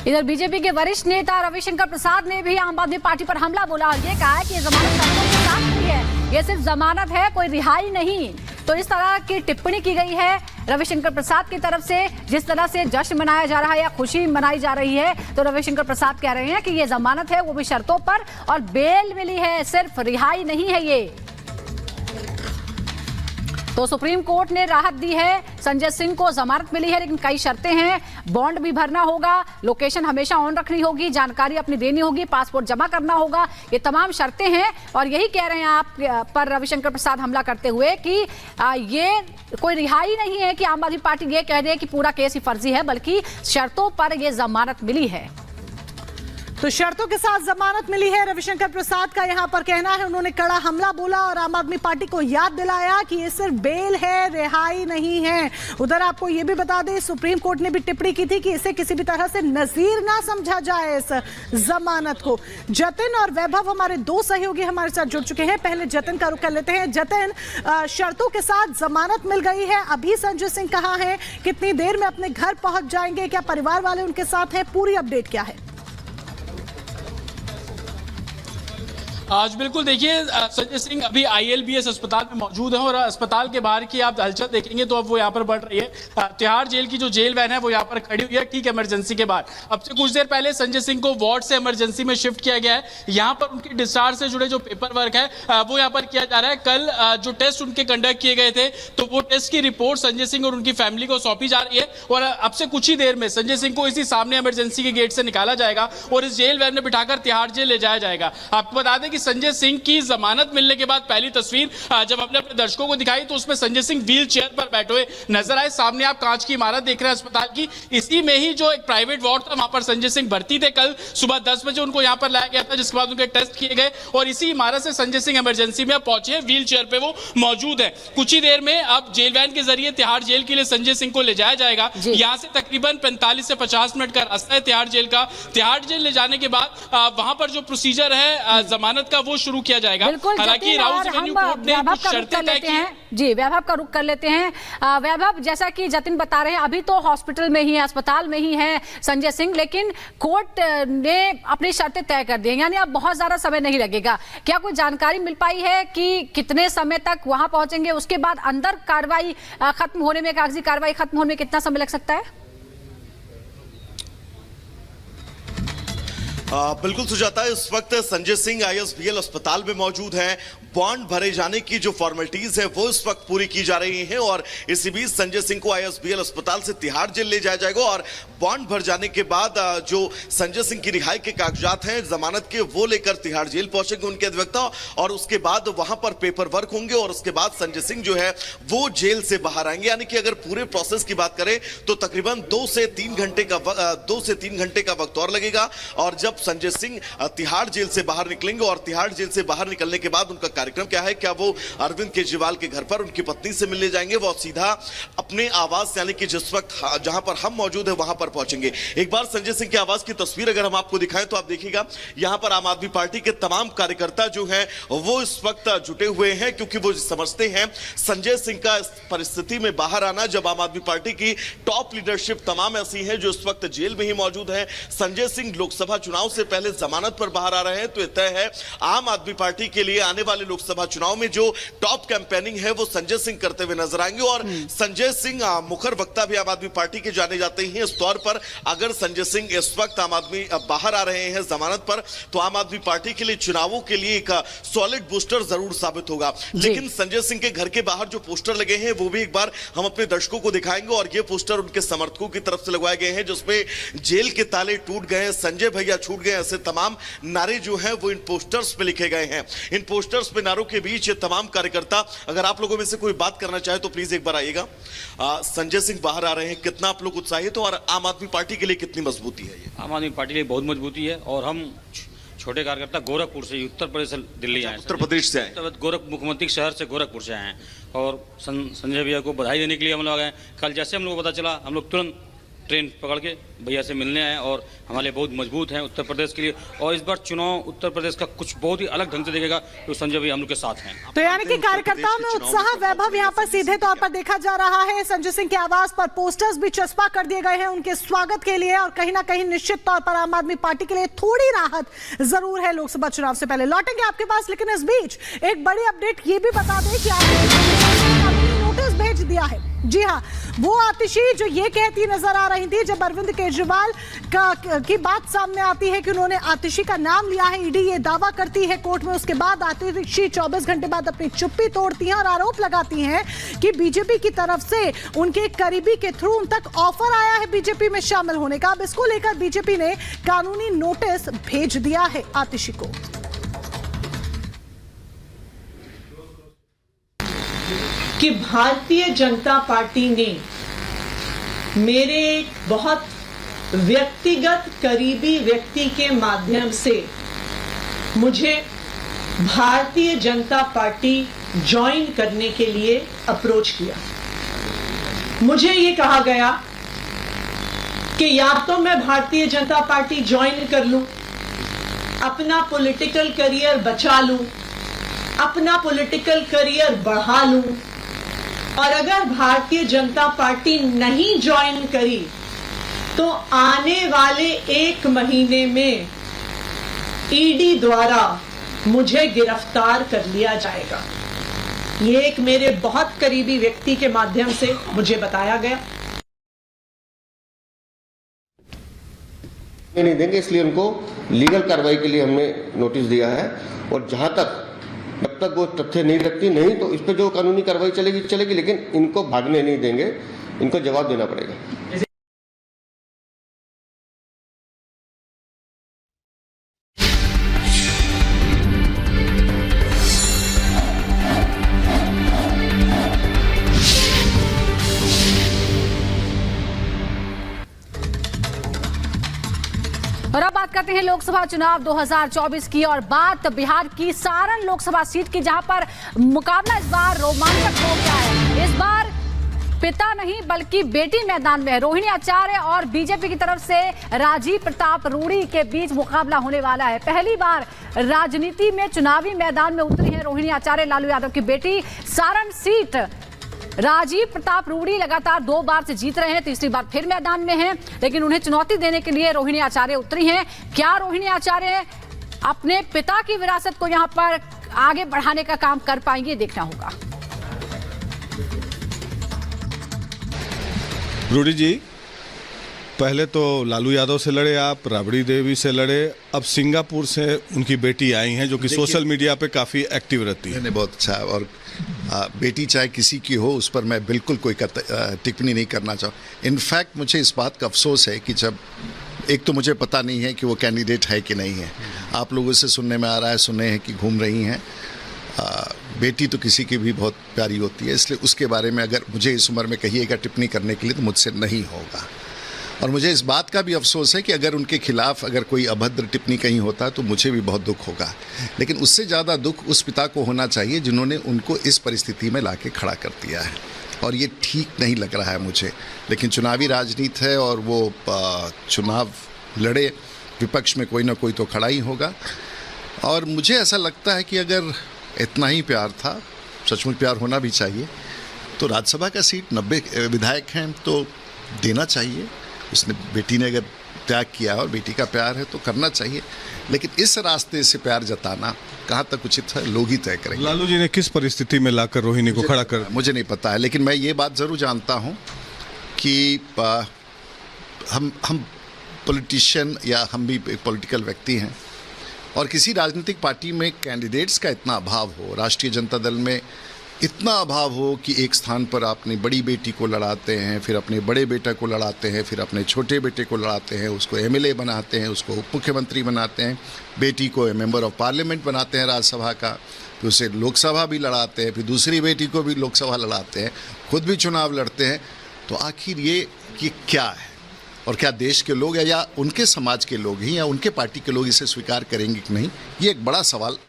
इधर बीजेपी के वरिष्ठ नेता रविशंकर प्रसाद ने भी आम आदमी पार्टी पर हमला बोला और ये कहा है कि ये जमानत शर्तों के साथ नहीं है, ये सिर्फ जमानत है, कोई रिहाई नहीं। तो इस तरह की टिप्पणी की गई है रविशंकर प्रसाद की तरफ से। जिस तरह से जश्न मनाया जा रहा है या खुशी मनाई जा रही है, तो रविशंकर प्रसाद कह रहे हैं कि ये जमानत है, वो भी शर्तों पर, और बेल मिली है, सिर्फ रिहाई नहीं है ये। तो सुप्रीम कोर्ट ने राहत दी है, संजय सिंह को जमानत मिली है, लेकिन कई शर्तें हैं। बॉन्ड भी भरना होगा, लोकेशन हमेशा ऑन रखनी होगी, जानकारी अपनी देनी होगी, पासपोर्ट जमा करना होगा, ये तमाम शर्तें हैं। और यही कह रहे हैं आप पर रविशंकर प्रसाद हमला करते हुए कि ये कोई रिहाई नहीं है कि आम आदमी पार्टी ये कह दे कि पूरा केस ही फर्जी है, बल्कि शर्तों पर यह जमानत मिली है। तो शर्तों के साथ जमानत मिली है, रविशंकर प्रसाद का यहां पर कहना है। उन्होंने कड़ा हमला बोला और आम आदमी पार्टी को याद दिलाया कि ये सिर्फ बेल है, रिहाई नहीं है। उधर आपको ये भी बता दें, सुप्रीम कोर्ट ने भी टिप्पणी की थी कि इसे किसी भी तरह से नजीर ना समझा जाए इस जमानत को। जतिन और वैभव हमारे दो सहयोगी हमारे साथ जुड़ चुके हैं। पहले जतिन का रुख कर लेते हैं। जतिन, शर्तों के साथ जमानत मिल गई है, अभी संजय सिंह कहाँ है, कितनी देर में अपने घर पहुंच जाएंगे, क्या परिवार वाले उनके साथ हैं, पूरी अपडेट क्या है? आज बिल्कुल देखिए, संजय सिंह अभी ILBS अस्पताल में मौजूद है और अस्पताल के बाहर की आप हलचल देखेंगे तो अब वो यहाँ पर बढ़ रही है। तिहाड़ जेल की जो जेल वैन है वो यहाँ पर खड़ी हुई है ठीक इमरजेंसी के बाद। अब से कुछ देर पहले संजय सिंह को वार्ड से इमरजेंसी में शिफ्ट किया गया है। यहाँ पर उनकी डिस्चार्ज से जुड़े जो पेपर वर्क है वो यहाँ पर किया जा रहा है। कल जो टेस्ट उनके कंडक्ट किए गए थे तो वो टेस्ट की रिपोर्ट संजय सिंह और उनकी फैमिली को सौंपी जा रही है और अब से कुछ ही देर में संजय सिंह को इसी सामने इमरजेंसी के गेट से निकाला जाएगा और इस जेल वैन में बिठाकर तिहाड़ जेल ले जाया जाएगा। आपको बता दें कि संजय सिंह की जमानत मिलने के बाद पहली तस्वीर जब अपने दर्शकों को दिखाई तो उसमें संजय सिंह व्हील चेयर पर बैठे हुए नजर आए। सामने आप कांच की इमारत देख रहे हैं अस्पताल की, इसी में ही जो एक प्राइवेट वार्ड था वहां पर संजय सिंह भर्ती थे। कल सुबह 10 बजे उनको यहां पर लाया गया था, जिसके बाद उनके टेस्ट किए गए और इसी इमारत से संजय सिंह इमरजेंसी में पहुंचे, व्हील चेयर पे वो मौजूद है। कुछ ही देर में अब जेल वैन के जरिए तिहाड़ जेल के लिए संजय सिंह को ले जाया जाएगा। यहां से तकरीबन 45 से 50 मिनट का रास्ता है तिहाड़ जेल का। तिहाड़ जेल ले जाने के बाद वहां पर जो प्रोसीजर है जमानत का वो शुरू किया जाएगा। हालांकि राउत रेवेन्यू कोर्ट ने कुछ शर्तें तय की हैं। जी, वैभव का रुख कर लेते हैं। वैभव, जैसा कि जतिन बता रहे हैं, अभी तो हॉस्पिटल में ही है, अस्पताल में ही है संजय सिंह, लेकिन कोर्ट ने अपनी शर्तें तय कर दी हैं, यानी अब बहुत ज्यादा समय नहीं लगेगा। क्या कोई जानकारी मिल पाई है कि कितने समय तक वहां पहुंचेंगे, उसके बाद अंदर कार्रवाई खत्म होने में, कागजी कार्रवाई खत्म होने में कितना समय लग सकता है? बिल्कुल सुजाता, इस वक्त संजय सिंह ISBL अस्पताल में मौजूद हैं। बॉन्ड भरे जाने की जो फॉर्मेलिटीज है वो इस वक्त पूरी की जा रही हैं और इसी बीच संजय सिंह को ISBL अस्पताल से तिहाड़ जेल ले जाया जाएगा और बॉन्ड भर जाने के बाद जो संजय सिंह की रिहाई के कागजात हैं जमानत के, वो लेकर तिहाड़ जेल पहुंचेंगे उनके अधिवक्ता और उसके बाद वहां पर पेपर वर्क होंगे और उसके बाद संजय सिंह जो है वो जेल से बाहर आएंगे। यानी कि अगर पूरे प्रोसेस की बात करें तो तकरीबन 2 से 3 घंटे का वक्त और लगेगा। और जब संजय सिंह तिहाड़ जेल से बाहर निकलेंगे और तिहाड़ जेल से बाहर निकलने के बाद उनका कार्यक्रम क्या है, क्या वो अरविंद केजरीवाल के घर पर उनकी पत्नी से मिलने जाएंगे, वो सीधा अपने आवास यानी कि जिस वक्त जहां पर हम मौजूद है वहां पर पहुंचेंगे। एक बार संजय सिंह के आवास की तस्वीर अगर हम आपको दिखाएं तो आप देखिएगा यहां पर आम आदमी पार्टी के तमाम कार्यकर्ता जो हैं वो इस वक्त जुटे हुए हैं, क्योंकि वो समझते हैं संजय सिंह का इस परिस्थिति में बाहर आना, जब आम आदमी पार्टी की टॉप लीडरशिप तमाम ऐसी है जो इस वक्त जेल में ही मौजूद है। संजय सिंह लोकसभा चुनाव से पहले जमानत पर बाहर आ रहे हैं, तो तय है आम आदमी पार्टी के लिए आने वाले लोकसभा चुनाव में जो टॉप कैंपेनिंग है वो संजय सिंह करते हुए नजर आएंगे। और संजय सिंह मुखर वक्ता भी आम आदमी पार्टी के जाने जाते हैं। इस तौर पर अगर संजय सिंह इस वक्त आम आदमी बाहर आ रहे हैं जमानत पर, तो आम आदमी पार्टी के लिए चुनावों के लिए एक सॉलिड बूस्टर जरूर साबित होगा। लेकिन संजय सिंह के घर के बाहर जो पोस्टर लगे हैं वो भी एक बार हम अपने दर्शकों को दिखाएंगे और ये पोस्टर उनके समर्थकों की तरफ से लगवाए गए हैं, जिसमें जेल के ताले टूट गए, संजय भैया छूट गए, ऐसे तमाम नारे जो हैं वो इन पोस्टर्स पे लिखे गए हैं। इन पोस्टर्स पे नारों के बीच ये तमाम कार्यकर्ता, अगर आप लोगों में से कोई बात करना चाहे तो प्लीज एक बार आइएगा। संजय सिंह बाहर आ रहे हैं, कितना आप लोग उत्साहित हो और आम आदमी पार्टी के लिए कितनी मजबूती है ये? आम आदमी पार्टी के लिए बहुत मजबूती है और हम छोटे कार्यकर्ता गोरखपुर से, उत्तर प्रदेश से दिल्ली आए, उत्तर प्रदेश से आए, मुख्यमंत्री शहर से गोरखपुर से आए हैं और संजय भैया को बधाई देने के लिए हम लोग आए। कल जैसे हम लोग को पता चला, हम लोग तुरंत ट्रेन पकड़ के भैया से मिलने आए और हमारे लिए बहुत मजबूत हैं उत्तर प्रदेश के लिए। और इस बार चुनाव उत्तर प्रदेश का कुछ बहुत ही अलग ढंग से देखेगा, तो संजय भैया हम लोग के साथ हैं। तो यानी कि कार्यकर्ताओं में उत्साह, वैभव यहाँ पर सीधे तौर पर देखा जा रहा है। संजय सिंह के आवास पर पोस्टर्स भी चस्पा कर दिए गए हैं उनके स्वागत के लिए, और कहीं ना कहीं निश्चित तौर पर आम आदमी पार्टी के लिए थोड़ी राहत जरूर है लोकसभा चुनाव से पहले। लौटेंगे आपके पास, लेकिन इस बीच एक बड़ी अपडेट ये भी बता दें कि आपने नोटिस भेज दिया है। जी हाँ, वो आतिशी जो ये कहती नजर आ रही थी जब अरविंद केजरीवाल की बात सामने आती है कि उन्होंने आतिशी का नाम लिया है, ईडी ये दावा करती है कोर्ट में, उसके बाद आतिशी 24 घंटे बाद अपनी चुप्पी तोड़ती हैं और आरोप लगाती हैं कि बीजेपी की तरफ से उनके करीबी के थ्रू उन तक ऑफर आया है बीजेपी में शामिल होने का। अब इसको लेकर बीजेपी ने कानूनी नोटिस भेज दिया है आतिशी को। कि भारतीय जनता पार्टी ने मेरे एक बहुत व्यक्तिगत करीबी व्यक्ति के माध्यम से मुझे भारतीय जनता पार्टी ज्वाइन करने के लिए अप्रोच किया। मुझे ये कहा गया कि या तो मैं भारतीय जनता पार्टी ज्वाइन कर लूं, अपना पॉलिटिकल करियर बचा लूं, अपना पॉलिटिकल करियर बढ़ा लूं, और अगर भारतीय जनता पार्टी नहीं ज्वाइन करी तो आने वाले 1 महीने में ईडी द्वारा मुझे गिरफ्तार कर लिया जाएगा। ये एक मेरे बहुत करीबी व्यक्ति के माध्यम से मुझे बताया गया। नहीं देंगे, इसलिए उनको लीगल कार्रवाई के लिए हमने नोटिस दिया है। और जहां तक जब तक वो तथ्य नहीं रखती, नहीं तो इस पर जो कानूनी कार्रवाई चलेगी, लेकिन इनको भागने नहीं देंगे, इनको जवाब देना पड़ेगा। और अब बात करते हैं लोकसभा चुनाव 2024 की, और बात बिहार की सारण लोकसभा सीट की, जहां पर मुकाबला इस बार रोमांचक हो गया है। इस बार पिता नहीं बल्कि बेटी मैदान में है। रोहिणी आचार्य और बीजेपी की तरफ से राजीव प्रताप रूडी के बीच मुकाबला होने वाला है। पहली बार राजनीति में चुनावी मैदान में उतरी है रोहिणी आचार्य, लालू यादव की बेटी। सारण सीट राजीव प्रताप रूडी लगातार 2 बार से जीत रहे हैं, तीसरी बार फिर मैदान में हैं, लेकिन उन्हें चुनौती देने के लिए रोहिणी आचार्य उतरी हैं। क्या रोहिणी आचार्य अपने पिता की विरासत को यहां पर आगे बढ़ाने का काम कर पाएंगे, देखना होगा। रूडी जी, पहले तो लालू यादव से लड़े आप, राबड़ी देवी से लड़े, अब सिंगापुर से उनकी बेटी आई हैं जो कि सोशल मीडिया पे काफ़ी एक्टिव रहती है। बहुत अच्छा है, और बेटी चाहे किसी की हो उस पर मैं बिल्कुल कोई टिप्पणी नहीं करना चाहूँ। इनफैक्ट मुझे इस बात का अफसोस है कि जब एक तो मुझे पता नहीं है कि वो कैंडिडेट है कि नहीं है, आप लोगों से सुनने में आ रहा है, सुने हैं कि घूम रही हैं। बेटी तो किसी की भी बहुत प्यारी होती है, इसलिए उसके बारे में अगर मुझे इस उम्र में कहिएगा टिप्पणी करने के लिए तो मुझसे नहीं होगा। और मुझे इस बात का भी अफसोस है कि अगर उनके खिलाफ अगर कोई अभद्र टिप्पणी कहीं होता तो मुझे भी बहुत दुख होगा, लेकिन उससे ज़्यादा दुख उस पिता को होना चाहिए जिन्होंने उनको इस परिस्थिति में लाके खड़ा कर दिया है, और ये ठीक नहीं लग रहा है मुझे। लेकिन चुनावी राजनीति है और वो चुनाव लड़े, विपक्ष में कोई ना कोई तो खड़ा ही होगा। और मुझे ऐसा लगता है कि अगर इतना ही प्यार था, सचमुच प्यार होना भी चाहिए, तो राज्यसभा का सीट 90 विधायक हैं तो देना चाहिए। उसने बेटी ने अगर त्याग किया और बेटी का प्यार है तो करना चाहिए, लेकिन इस रास्ते से प्यार जताना कहाँ तक उचित है लोग ही तय करेंगे। लालू जी ने किस परिस्थिति में लाकर रोहिणी को खड़ा कर, मुझे नहीं पता है, लेकिन मैं ये बात ज़रूर जानता हूँ कि हम पॉलिटिशियन या हम भी एक पॉलिटिकल व्यक्ति हैं, और किसी राजनीतिक पार्टी में कैंडिडेट्स का इतना अभाव हो, राष्ट्रीय जनता दल में इतना अभाव हो कि एक स्थान पर अपनी बड़ी बेटी को लड़ाते हैं, फिर अपने बड़े बेटा को लड़ाते हैं, फिर अपने छोटे बेटे को लड़ाते हैं, उसको एमएलए बनाते हैं, उसको उप मुख्यमंत्री बनाते हैं, बेटी को मेंबर ऑफ पार्लियामेंट बनाते हैं राज्यसभा का, फिर उसे लोकसभा भी लड़ाते हैं, फिर दूसरी बेटी को भी लोकसभा लड़ाते हैं, खुद भी चुनाव लड़ते हैं। तो आखिर ये क्या है, और क्या देश के लोग या उनके समाज के लोग ही या उनके पार्टी के लोग इसे स्वीकार करेंगे कि नहीं, ये एक बड़ा सवाल